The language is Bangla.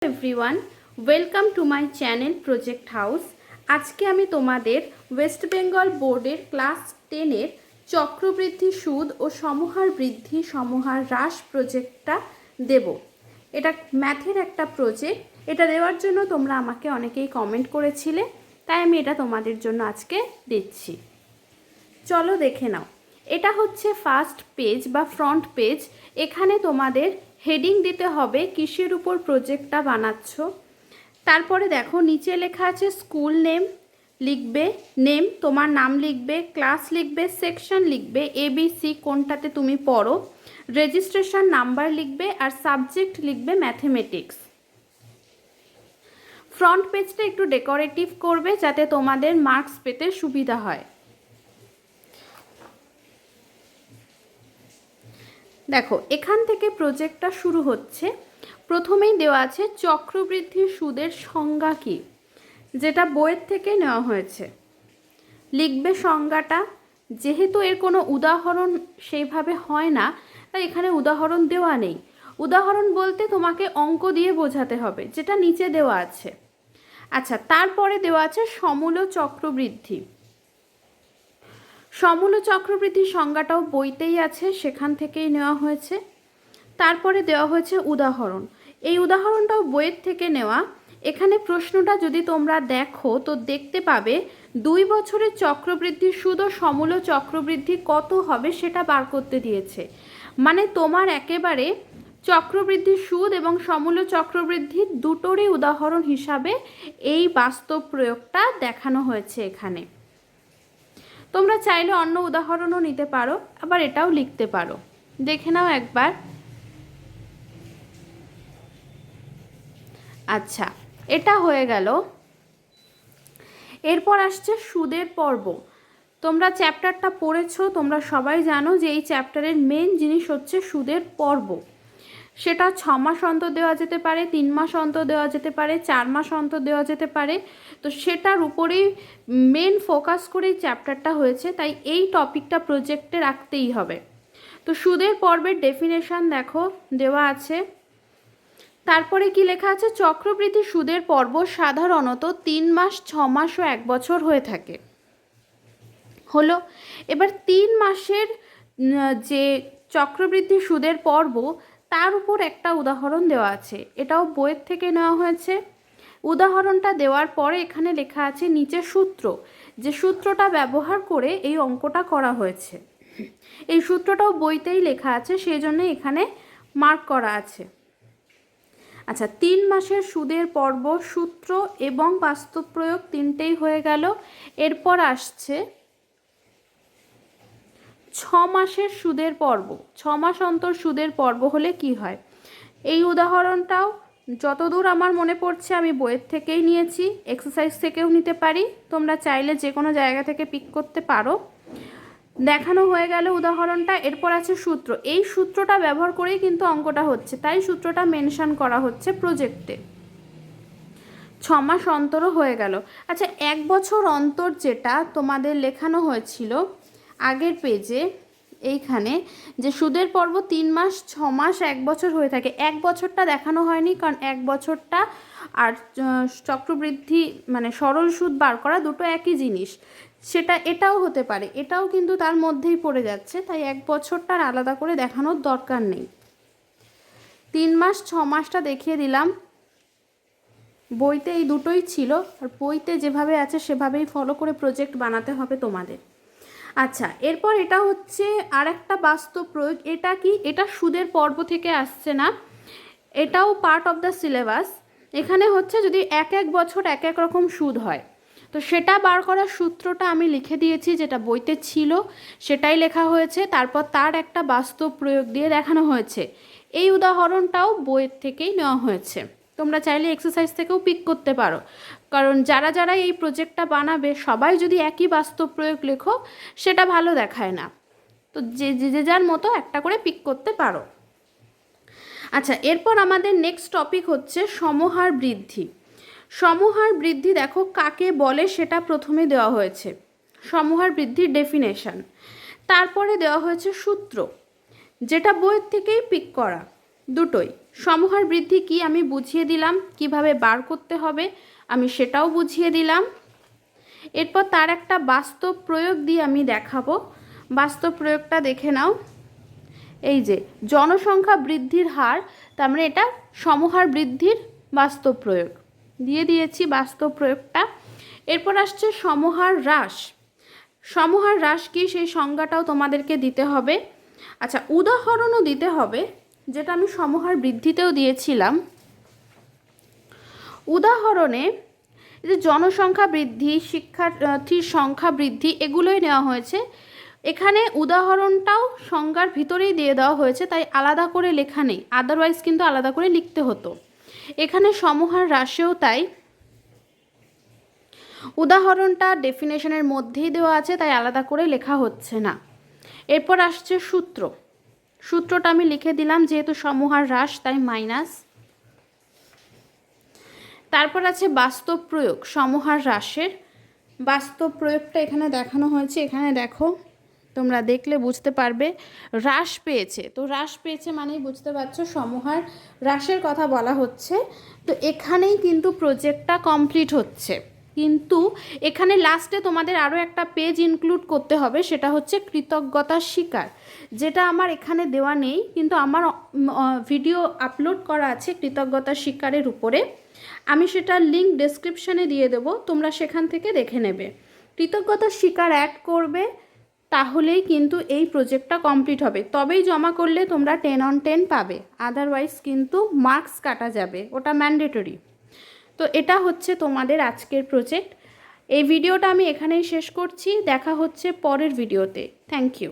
Everyone, welcome to my channel project house. আজকে আমি তোমাদের ওয়েস্ট বেঙ্গল বোর্ডের ক্লাস 10-এর চক্রবৃদ্ধি সুদ ও সমহার বৃদ্ধি সমহার হ্রাস প্রজেক্টটা দেব। এটা ম্যাথের একটা প্রজেক্ট। এটা দেওয়ার জন্য তোমরা আমাকে অনেকেই কমেন্ট করেছিলে, তাই আমি এটা তোমাদের জন্য আজকে দিচ্ছি। চলো দেখে নাও। এটা হচ্ছে ফার্স্ট পেজ বা ফ্রন্ট পেজ। এখানে তোমাদের হেডিং দিতে হবে কিসের উপর প্রজেক্টটা বানাচ্ছ। তারপরে দেখো নিচে লেখা আছে স্কুল নেম লিখবে, নেম তোমার নাম লিখবে, ক্লাস লিখবে, সেকশন লিখবে, ABC কোনটাতে তুমি পড়ো, রেজিস্ট্রেশন নাম্বার লিখবে, আর সাবজেক্ট লিখবে ম্যাথমেটিক্স। ফ্রন্ট পেজটা একটু ডেকোরেটিভ করবে যাতে তোমাদের মার্কস পেতে সুবিধা হয়। দেখো এখান থেকে প্রজেক্টটা শুরু হচ্ছে। প্রথমেই দেওয়া আছে চক্রবৃদ্ধি সুদের সংজ্ঞা কী, যেটা বইয়ের থেকে নেওয়া হয়েছে। লিখবে সংজ্ঞাটা। যেহেতু এর কোনো উদাহরণ সেইভাবে হয় না, তাই এখানে উদাহরণ দেওয়া নেই। উদাহরণ বলতে তোমাকে অঙ্ক দিয়ে বোঝাতে হবে, যেটা নিচে দেওয়া আছে। আচ্ছা, তারপরে দেওয়া আছে সমূল চক্রবৃদ্ধি। সমূল চক্রবৃদ্ধির সংজ্ঞাটাও বইতেই আছে, সেখান থেকেই নেওয়া হয়েছে। তারপরে দেওয়া হয়েছে উদাহরণ। এই উদাহরণটাও বইয়ের থেকে নেওয়া। এখানে প্রশ্নটা যদি তোমরা দেখো তো দেখতে পাবে 2 বছরের চক্রবৃদ্ধি সুদ ও সমূল চক্রবৃদ্ধি কত হবে সেটা বার করতে দিয়েছে। মানে তোমার একেবারে চক্রবৃদ্ধি সুদ এবং সমূল চক্রবৃদ্ধি দুটোরই উদাহরণ হিসাবে এই বাস্তব প্রয়োগটা দেখানো হয়েছে এখানে। তোমরা চাইলে অন্য উদাহরণও নিতে পারো, আবার এটাও লিখতে পারো। দেখে নাও একবার। আচ্ছা, এটা হয়ে গেল। এরপর আসছে সুদের পর্ব। তোমরা চ্যাপ্টারটা পড়েছো, তোমরা সবাই জানো যে এই চ্যাপ্টারের মেন জিনিস হচ্ছে সুদের পর্ব। সেটা 6 মাস অন্তর দেওয়া যেতে পারে, 3 মাস অন্তর দেওয়া যেতে পারে, 4 মাস অন্তর দেওয়া যেতে পারে। তো সেটার উপরেই মেন ফোকাস করেই চ্যাপ্টারটা হয়েছে, তাই এই টপিকটা প্রজেক্টে রাখতেই হবে। তো সুদের পর্বের ডেফিনেশন দেখো দেওয়া আছে। তারপরে কি লেখা আছে, চক্রবৃদ্ধি সুদের পর্ব সাধারণত 3 মাস, 6 মাস ও 1 বছর হয়ে থাকে। হলো। এবার 3 মাসের যে চক্রবৃদ্ধি সুদের পর্ব, তার উপর একটা উদাহরণ দেওয়া আছে। এটাও বইয়ের থেকে নেওয়া হয়েছে। উদাহরণটা দেওয়ার পরে এখানে লেখা আছে নিচে সূত্র, যে সূত্রটা ব্যবহার করে এই অঙ্কটা করা হয়েছে। এই সূত্রটাও বইতেই লেখা আছে, সেই জন্য এখানে মার্ক করা আছে। আচ্ছা, 3 মাসের সুদের পর্ব, সূত্র এবং বাস্তব প্রয়োগ তিনটেই হয়ে গেল। এরপর আসছে 6 মাসের সুদের পর্ব। 6 মাস অন্তর সুদের পর্ব হলে কি হয়, এই উদাহরণটাও যতদূর আমার মনে পড়ছে আমি বইয়ের থেকেই নিয়েছি, এক্সারসাইজ থেকেও নিতে পারি। তোমরা চাইলে যে কোনো জায়গা থেকে পিক করতে পারো। দেখানো হয়ে গেল উদাহরণটা। এরপর আছে সূত্র। এই সূত্রটা ব্যবহার করেই কিন্তু অঙ্কটা হচ্ছে, তাই সূত্রটা মেনশন করা হচ্ছে প্রজেক্টে। 6 মাস অন্তরও হয়ে গেল। আচ্ছা, 1 বছর অন্তর যেটা তোমাদের লেখানো হয়েছিল আগের পেজে, এইখানে যে সুদের পর্ব 3 মাস, 6 মাস, 1 বছর হয়ে থাকে। 1 বছরটা দেখানো হয়নি, কারণ 1 বছরটা আর চক্রবৃদ্ধি মানে সরল সুদ বার করা দুটো একই জিনিস। সেটা এটাও হতে পারে, এটাও কিন্তু তার মধ্যেই পড়ে যাচ্ছে, তাই 1 বছরটার আলাদা করে দেখানোর দরকার নেই। 3 মাস, 6 মাসটা দেখিয়ে দিলাম। বইতে এই দুটোই ছিল, আর বইতে যেভাবে আছে সেভাবেই ফলো করে প্রজেক্ট বানাতে হবে তোমাদের। আচ্ছা, এরপর এটা হচ্ছে আর একটা বাস্তব প্রয়োগ। এটা কি, এটা সুদের পর্ব থেকে আসছে না, এটাও পার্ট অফ দ্য সিলেবাস। এখানে হচ্ছে যদি এক এক বছর এক এক রকম সুদ হয়, তো সেটা বার করার সূত্রটা আমি লিখে দিয়েছি, যেটা বইতে ছিল সেটাই লেখা হয়েছে। তারপর তার একটা বাস্তব প্রয়োগ দিয়ে দেখানো হয়েছে। এই উদাহরণটাও বইয়ের থেকেই নেওয়া হয়েছে। তোমরা চাইলে এক্সারসাইজ থেকেও পিক করতে পারো, কারণ যারা যারা এই প্রজেক্টটা বানাবে সবাই যদি একই বাস্তব প্রয়োগ লেখো সেটা ভালো দেখায় না। তো যে যার মতো একটা করে পিক করতে পারো। আচ্ছা, এরপর আমাদের নেক্সট টপিক হচ্ছে সমহার বৃদ্ধি। সমহার বৃদ্ধি দেখো কাকে বলে সেটা প্রথমে দেওয়া হয়েছে, সমহার বৃদ্ধির ডেফিনেশন। তারপরে দেওয়া হয়েছে সূত্র, যেটা বইয়ের থেকেই পিক করা। দুটোই। সমহার বৃদ্ধি কি আমি বুঝিয়ে দিলাম, কিভাবে বার করতে হবে আমি সেটাও বুঝিয়ে দিলাম। এরপর তার একটা বাস্তব প্রয়োগ দিয়ে আমি দেখাবো। বাস্তব প্রয়োগটা দেখে নাও। এই যে জনসংখ্যা বৃদ্ধির হার, তার মানে এটা সমহার বৃদ্ধির বাস্তব প্রয়োগ দিয়ে দিয়েছি বাস্তব প্রয়োগটা। এরপর আসছে সমহার হ্রাস। সমহার হ্রাস কি সেই সংজ্ঞাটাও তোমাদেরকে দিতে হবে। আচ্ছা, উদাহরণও দিতে হবে, যেটা আমি সমহার বৃদ্ধিতেও দিয়েছিলাম। উদাহরণে যে জনসংখ্যা বৃদ্ধি, শিক্ষার্থীর সংখ্যা বৃদ্ধি এগুলোই নেওয়া হয়েছে। এখানে উদাহরণটাও সংজ্ঞার ভিতরেই দিয়ে দেওয়া হয়েছে, তাই আলাদা করে লেখা নেই, আদারওয়াইজ কিন্তু আলাদা করে লিখতে হতো। এখানে সমহার হ্রাসেও তাই, উদাহরণটা ডেফিনেশনের মধ্যেই দেওয়া আছে, তাই আলাদা করে লেখা হচ্ছে না। এরপর আসছে সূত্র। সূত্রটা আমি লিখে দিলাম, যেহেতু সমহার হ্রাস তাই মাইনাস। তারপর আছে বাস্তব প্রয়োগ সমহার হ্রাসের। বাস্তব প্রয়োগটা এখানে দেখানো হয়েছে, এখানে দেখো, তোমরা দেখলে বুঝতে পারবে। হ্রাস পেয়েছে, তো হ্রাস পেয়েছে মানেই বুঝতে পারছো সমহার হ্রাসের কথা বলা হচ্ছে। তো এখানেই কিন্তু প্রজেক্টটা কমপ্লিট হচ্ছে, কিন্তু এখানে লাস্টে তোমাদের আরও একটা পেজ ইনক্লুড করতে হবে, সেটা হচ্ছে কৃতজ্ঞতার স্বীকার, যেটা আমার এখানে দেওয়া নেই, কিন্তু আমার ভিডিও আপলোড করা আছে কৃতজ্ঞতার স্বীকারের উপরে। আমি সেটার লিঙ্ক ডেসক্রিপশানে দিয়ে দেবো, তোমরা সেখান থেকে দেখে নেবে। কৃতজ্ঞতার স্বীকার অ্যাড করবে, তাহলেই কিন্তু এই প্রজেক্টটা কমপ্লিট হবে, তবেই জমা করলে তোমরা 10 on 10 পাবে, আদারওয়াইজ কিন্তু মার্কস কাটা যাবে, ওটা ম্যান্ডেটরি। তো এটা হচ্ছে তোমাদের আজকের প্রজেক্ট। এই ভিডিওটা আমি এখানেই শেষ করছি, দেখা হচ্ছে পরের ভিডিওতে। Thank you.